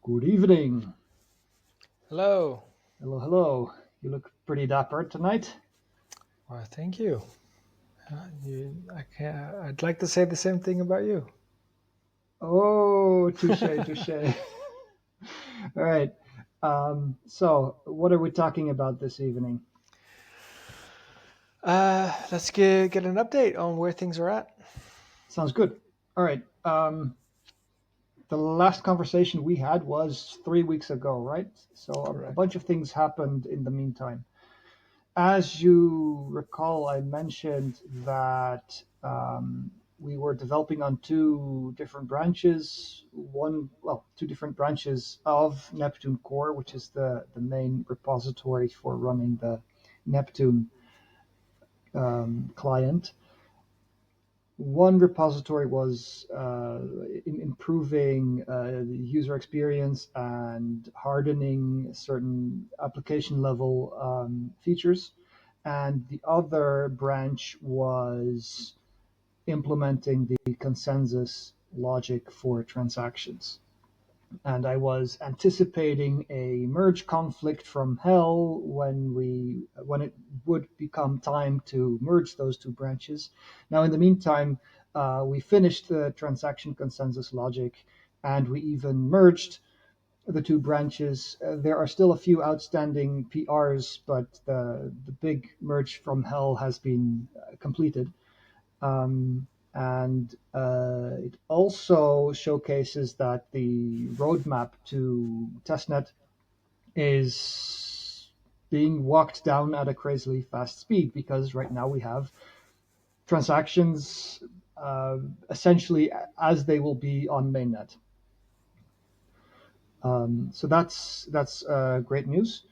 Good evening. Hello. Hello, hello. You look pretty dapper tonight. Well, thank you. I'd like to say the same thing about you. Oh, touche, touche. All right. So, what are we talking about this evening? Let's get an update on where things are at. Sounds good. All right. The last conversation we had was 3 weeks ago, right? So, a bunch Correct. of things happened in the meantime. As you recall, I mentioned that we were developing on two different branches of Neptune Core, which is the main repository for running the Neptune client. One repository was improving the user experience and hardening certain application level features. And the other branch was implementing the consensus logic for transactions. And I was anticipating a merge conflict from hell when it would become time to merge those two branches. Now, in the meantime, we finished the transaction consensus logic, and we even merged the two branches. There are still a few outstanding PRs, but the big merge from hell has been completed. And it also showcases that the roadmap to testnet is being walked down at a crazily fast speed because right now we have transactions essentially as they will be on mainnet. So that's great news.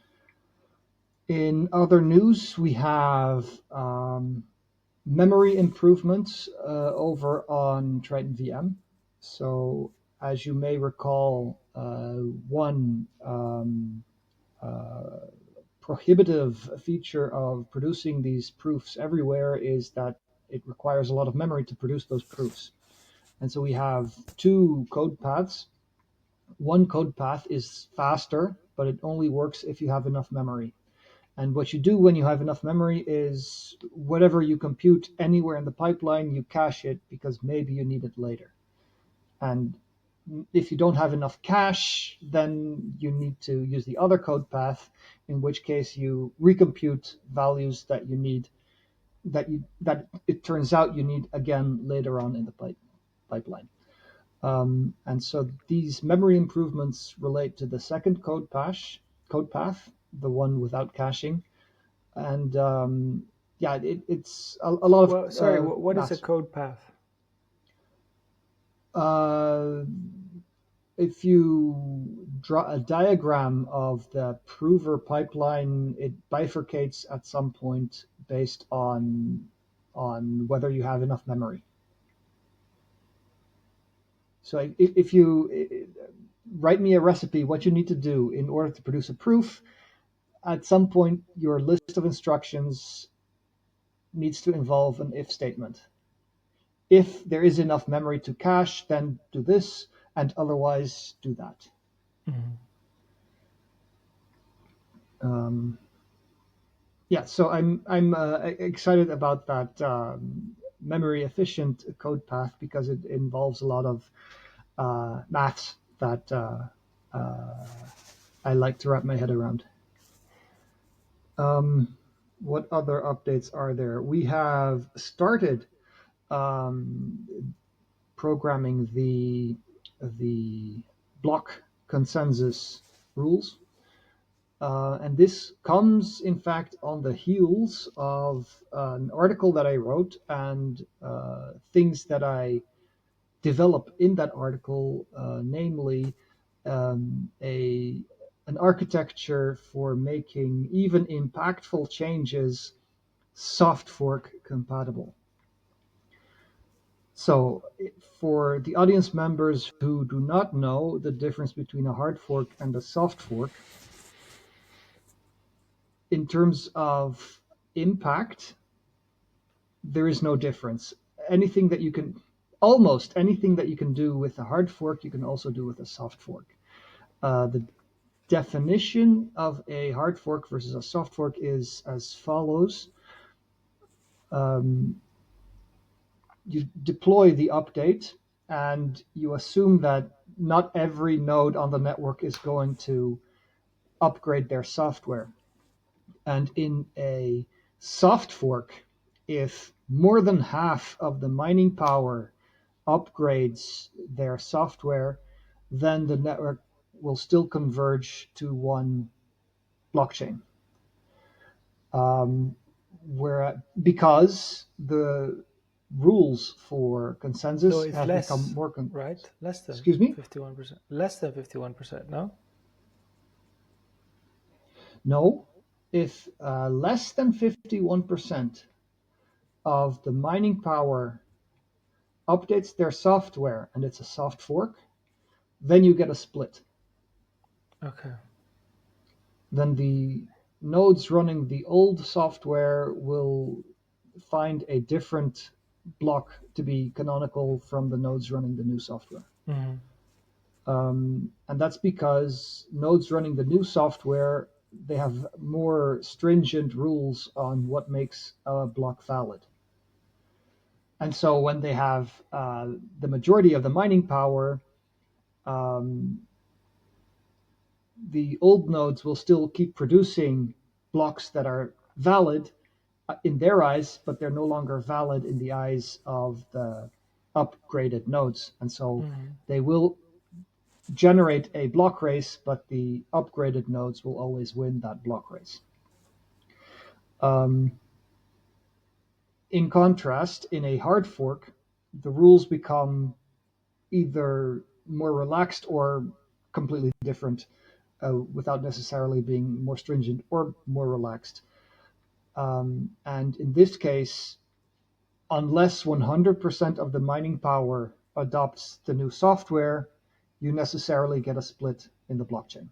In other news, we have memory improvements over on Triton VM. So, as you may recall, one prohibitive feature of producing these proofs everywhere is that it requires a lot of memory to produce those proofs. And so we have two code paths. One code path is faster, but it only works if you have enough memory. And what you do when you have enough memory is whatever you compute anywhere in the pipeline, you cache it because maybe you need it later. And if you don't have enough cache, then you need to use the other code path, in which case you recompute values that you need that it turns out you need again later on in the pipeline. And so these memory improvements relate to the second code path, the one without caching, and yeah, it's a lot of Well, sorry. What is a maths. code path? Uh, if you draw a diagram of the prover pipeline, it bifurcates at some point based on whether you have enough memory. So if you write me a recipe, what you need to do in order to produce a proof, at some point your list of instructions needs to involve an if statement. If there is enough memory to cache, then do this, and otherwise do that. Mhm. Um, yeah, so I'm excited about that memory efficient code path because it involves a lot of maths that uh, I like to wrap my head around. Um, what other updates are there? We have started um, programming the block consensus rules. And this comes, in fact, on the heels of an article that I wrote and things that I develop in that article, namely a an architecture for making even impactful changes soft fork compatible. So, for the audience members who do not know the difference between a hard fork and a soft fork, in terms of impact, there is no difference. Anything that you can, almost anything that you can do with a hard fork, you can also do with a soft fork. The definition of a hard fork versus a soft fork is as follows. Um, you deploy the update and you assume that not every node on the network is going to upgrade their software. And in a soft fork, if more than half of the mining power upgrades their software, then the network will still converge to one blockchain. Where because the rules for So consensus it's have become less, more right? Less than excuse me. 51%. Less than 51%, no? No, if less than 51% of the mining power updates their software and it's a soft fork, then you get a split. Okay. Then the nodes running the old software will find a different block to be canonical from the nodes running the new software. Mm-hmm. And that's because nodes running the new software, they have more stringent rules on what makes a block valid. And so when they have the majority of the mining power, um, the old nodes will still keep producing blocks that are valid in their eyes, but they're no longer valid in the eyes of the upgraded nodes. And so Mm-hmm. they will generate a block race, but the upgraded nodes will always win that block race. Um, in contrast, in a hard fork, the rules become either more relaxed or completely different without necessarily being more stringent or more relaxed. And in this case, unless 100% of the mining power adopts the new software, you necessarily get a split in the blockchain.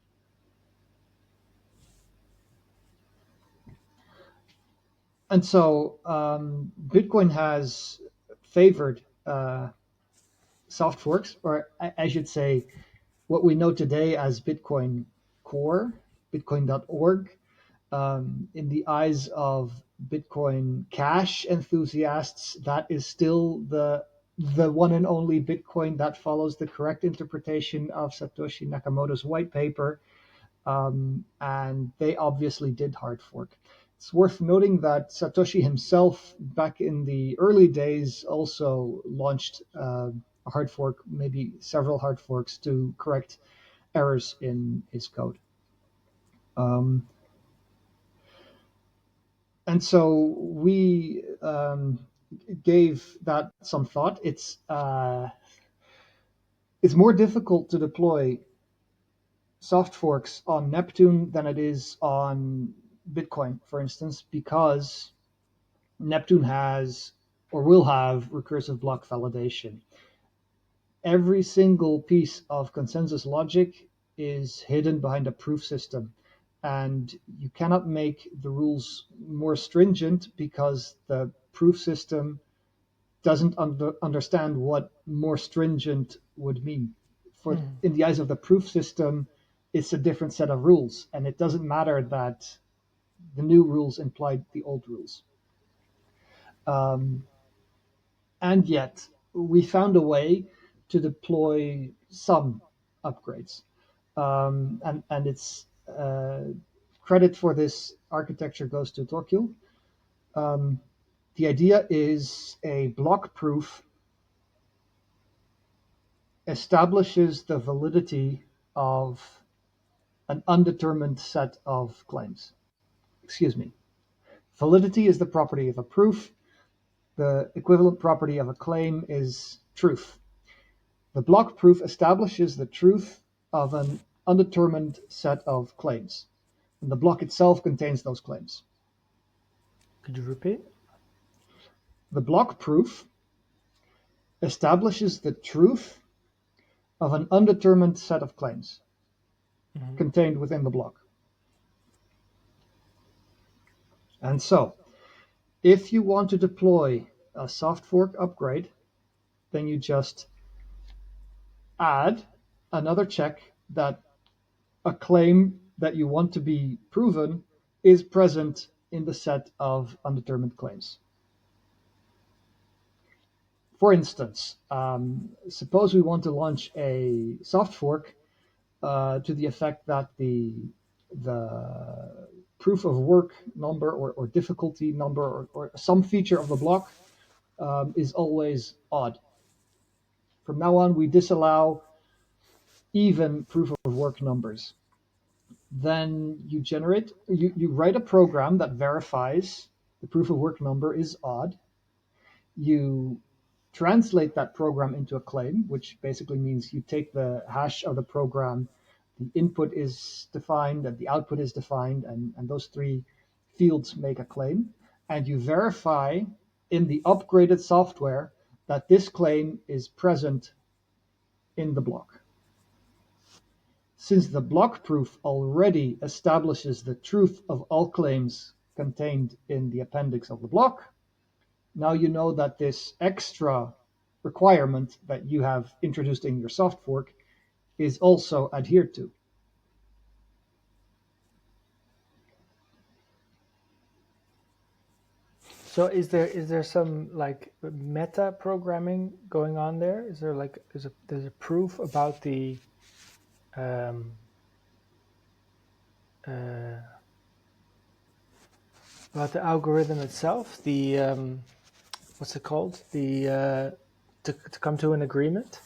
And so Bitcoin has favored soft forks, or I should say, what we know today as Bitcoin Core, Bitcoin.org, in the eyes of Bitcoin Cash enthusiasts, that is still the one and only Bitcoin that follows the correct interpretation of Satoshi Nakamoto's white paper, and they obviously did hard fork. It's worth noting that Satoshi himself, back in the early days, also launched a hard fork, maybe several hard forks, to correct errors in his code. Um, and so we gave that some thought. It's more difficult to deploy soft forks on Neptune than it is on Bitcoin, for instance, because Neptune has or will have recursive block validation. Every single piece of consensus logic is hidden behind a proof system. And you cannot make the rules more stringent because the proof system doesn't understand what more stringent would mean. For Mm-hmm. in the eyes of the proof system, it's a different set of rules, and it doesn't matter that the new rules implied the old rules. Um, and yet, we found a way to deploy some upgrades, and it's credit for this architecture goes to Torquil. Um, the idea is a block proof establishes the validity of an undetermined set of claims. Excuse me. Validity is the property of a proof. The equivalent property of a claim is truth. The block proof establishes the truth of an undetermined set of claims, and the block itself contains those claims. Could you repeat? The block proof establishes the truth of an undetermined set of claims Mm-hmm. contained within the block. And so, if you want to deploy a soft fork upgrade, then you just add another check that a claim that you want to be proven is present in the set of undetermined claims. For instance, suppose we want to launch a soft fork to the effect that the proof of work number or difficulty number or some feature of the block is always odd. From now on, we disallow even proof of work numbers. Then you write a program that verifies the proof of work number is odd. You translate that program into a claim, which basically means you take the hash of the program, the input is defined and the output is defined, and those three fields make a claim. And you verify in the upgraded software that this claim is present in the block. Since the block proof already establishes the truth of all claims contained in the appendix of the block, now you know that this extra requirement that you have introduced in your soft fork is also adhered to. So is there some like meta programming going on there? Is there like there's a proof about the um, uh, algorithm itself? The what's it called? The to come to an agreement.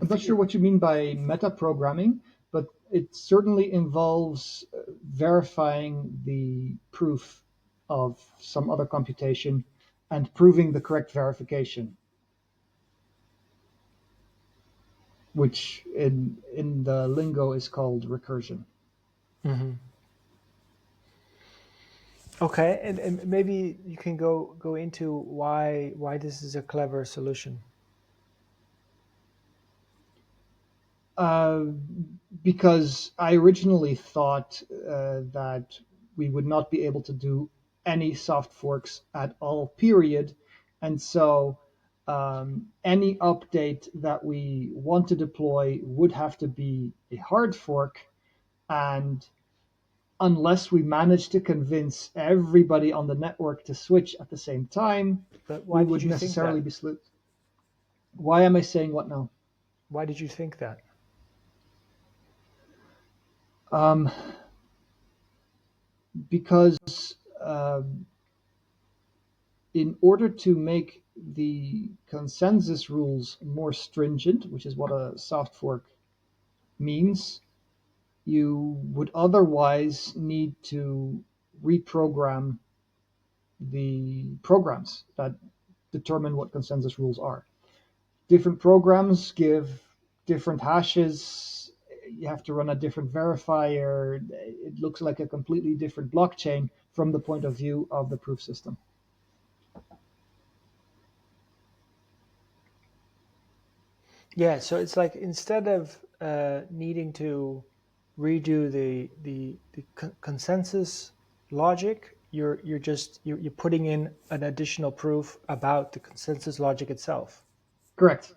I'm not sure what you mean by meta programming, but it certainly involves verifying the proof of some other computation and proving the correct verification, which in the lingo is called recursion. Mm-hmm. Okay, and maybe you can go into why this is a clever solution. Because I originally thought that we would not be able to do any soft forks at all, period. And so any update that we want to deploy would have to be a hard fork. And unless we manage to convince everybody on the network to switch at the same time, But we why did would you think necessarily that? be split. Why am I saying what now? Why did you think that? Um, because in order to make the consensus rules more stringent, which is what a soft fork means, you would otherwise need to reprogram the programs that determine what consensus rules are. Different programs give different hashes. You have to run a different verifier. It looks like a completely different blockchain from the point of view of the proof system. Yeah, so it's like instead of needing to redo the consensus logic, you're putting in an additional proof about the consensus logic itself. Correct.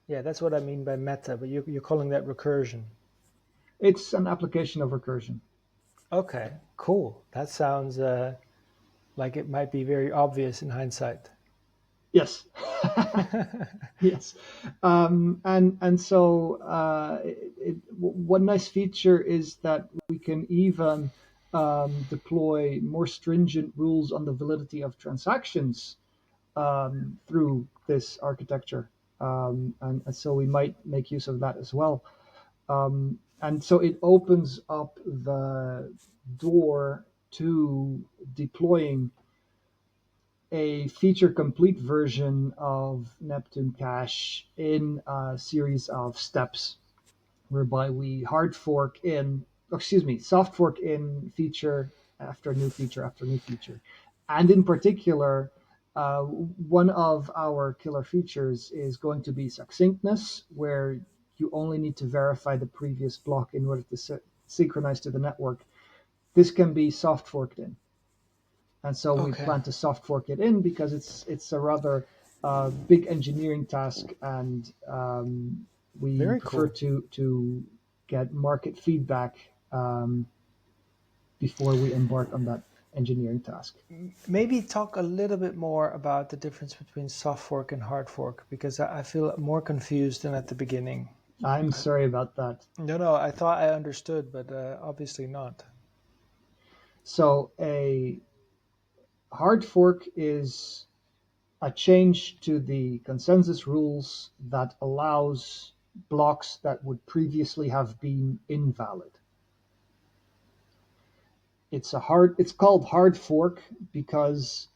Yeah, that's what I mean by meta, but you're calling that recursion. It's an application of recursion. Okay, cool. That sounds like it might be very obvious in hindsight. Yes. Yes. And so one nice feature is that we can even deploy more stringent rules on the validity of transactions through this architecture. And so we might make use of that as well. And so it opens up the door to deploying a feature complete version of Neptune Cache in a series of steps whereby we soft fork in feature after new feature after new feature. And in particular, one of our killer features is going to be succinctness, where you only need to verify the previous block in order to synchronize to the network. This can be soft forked in. And so we Okay. plan to soft fork it in because it's a rather big engineering task, and We Very prefer cool. to get market feedback before we embark on that engineering task. Maybe talk a little bit more about the difference between soft fork and hard fork, because I feel more confused than at the beginning. I'm sorry about that. No, no, I thought I understood, but obviously not. So a hard fork is a change to the consensus rules that allows blocks that would previously have been invalid. It's called hard fork because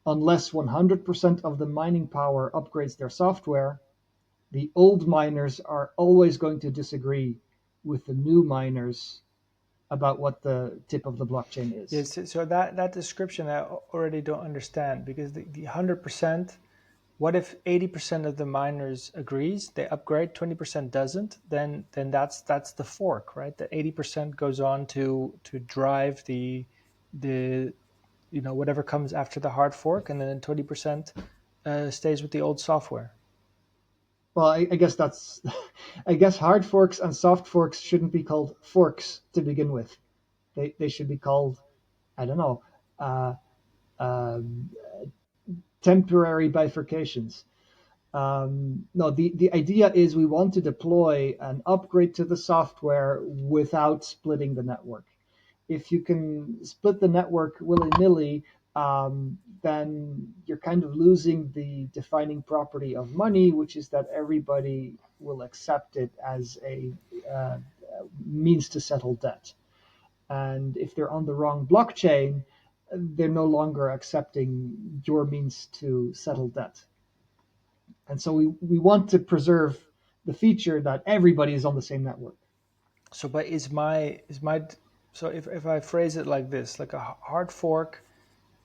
unless 100% of the mining power upgrades their software, the old miners are always going to disagree with the new miners about what the tip of the blockchain is. Yes, so that description I already don't understand, because the 100%, what if 80% of the miners agrees, they upgrade, 20% doesn't, then that's the fork, right? The 80% goes on to drive the whatever comes after the hard fork, and then 20% stays with the old software. Well, I guess that's, I guess hard forks and soft forks shouldn't be called forks to begin with. They should be called, I don't know, uh, um temporary bifurcations. No, the idea is we want to deploy an upgrade to the software without splitting the network. If you can split the network willy nilly, then you're kind of losing the defining property of money, which is that everybody will accept it as a uh, means to settle debt. And if they're on the wrong blockchain, they're no longer accepting your means to settle debt. And so we want to preserve the feature that everybody is on the same network. So, but is my so if I phrase it like this, like a hard fork,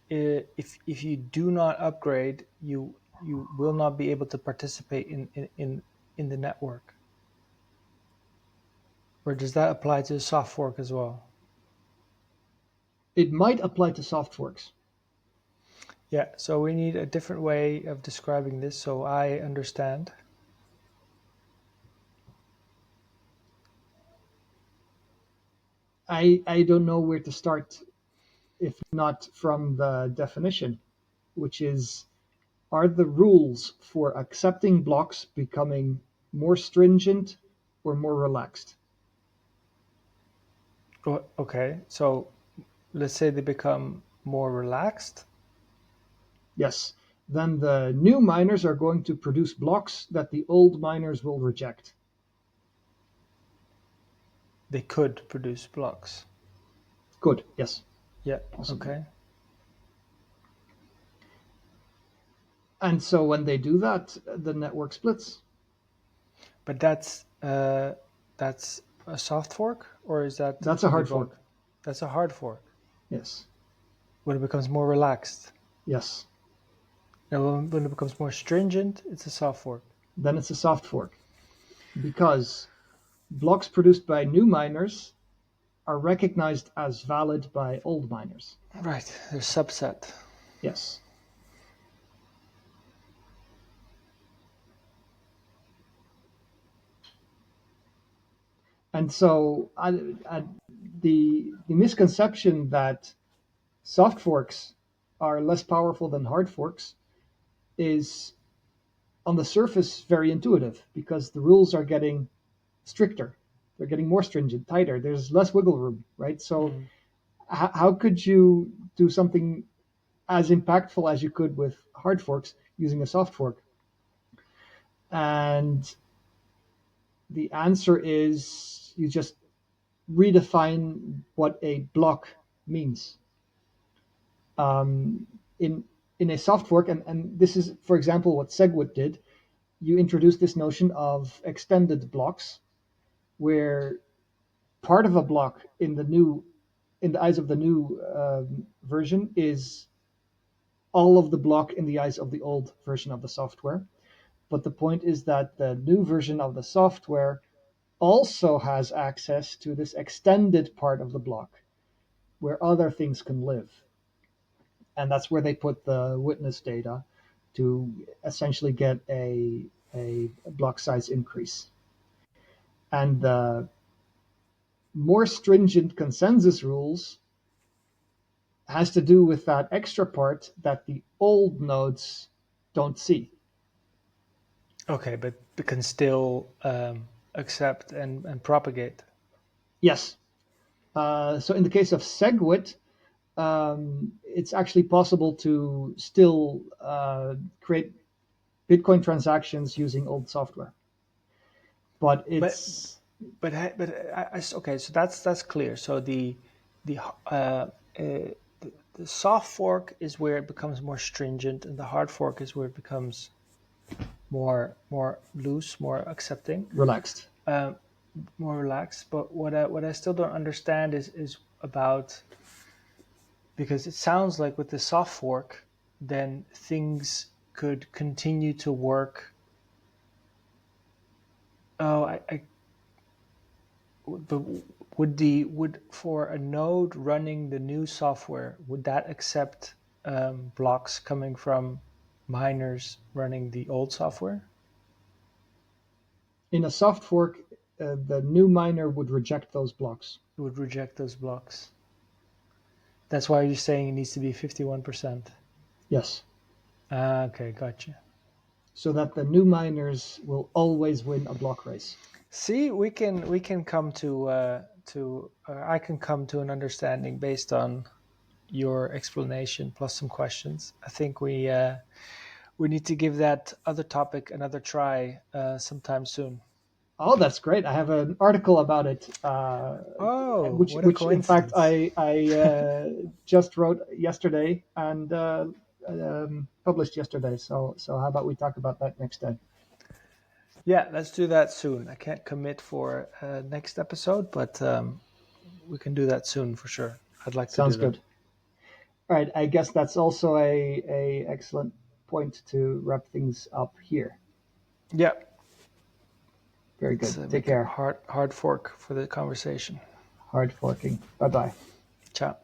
if you do not upgrade, you will not be able to participate in the network. Or does that apply to a soft fork as well? It might apply to soft forks. Yeah, so we need a different way of describing this so I understand. I don't know where to start if not from the definition, which is, are the rules for accepting blocks becoming more stringent or more relaxed? Okay, so let's say they become more relaxed. Yes. Then the new miners are going to produce blocks that the old miners will reject. They could produce blocks. Good. Yes. Yeah, Possibly. okay. And so when they do that, the network splits. But that's a soft fork, or is that That's a can be hard both? fork. That's a hard fork Yes. when it becomes more relaxed. Yes. Now, when it becomes more stringent, it's a soft fork. Then it's a soft fork because blocks produced by new miners are recognized as valid by old miners. Right, there's subset. Yes. And so the misconception that soft forks are less powerful than hard forks is on the surface very intuitive because the rules are getting stricter. They're getting more stringent, tighter. There's less wiggle room, right? So Mm. how could you do something as impactful as you could with hard forks using a soft fork? And the answer is you just redefine what a block means. Um, in in a soft fork, and this is, for example, what Segwit did. You introduced this notion of extended blocks, where part of a block in the eyes of the new version is all of the block in the eyes of the old version of the software. But the point is that the new version of the software also has access to this extended part of the block where other things can live. And that's where they put the witness data to essentially get a block size increase. And the more stringent consensus rules has to do with that extra part that the old nodes don't see. Okay, but it can still accept and propagate. Yes. So in the case of SegWit, it's actually possible to still create Bitcoin transactions using old software. But But it's okay, so that's clear. So the the soft fork is where it becomes more stringent, and the hard fork is where it becomes more loose, more accepting, relaxed. more relaxed. But what I still don't understand is about, because it sounds like with the soft fork, then things could continue to work. Oh, but would for a node running the new software, would that accept blocks coming from miners running the old software? In a soft fork, the new miner would reject those blocks. It would reject those blocks. That's why you're saying it needs to be 51%. Yes. Ah, okay, gotcha. So that the new miners will always win a block race. See, we can come to I can come to an understanding based on your explanation plus some questions. I think we need to give that other topic another try sometime soon. Oh, that's great! I have an article about it, Oh, which what a which in fact coincidence! I just wrote yesterday and published yesterday. So how about we talk about that next time? Yeah, let's do that soon. I can't commit for next episode, but we can do that soon for sure. I'd like to Sounds do that. good. All right, I guess that's also a excellent point to wrap things up here. Yeah, Very let's good. Take make a care. hard fork for the conversation. Hard forking. Bye bye. Ciao.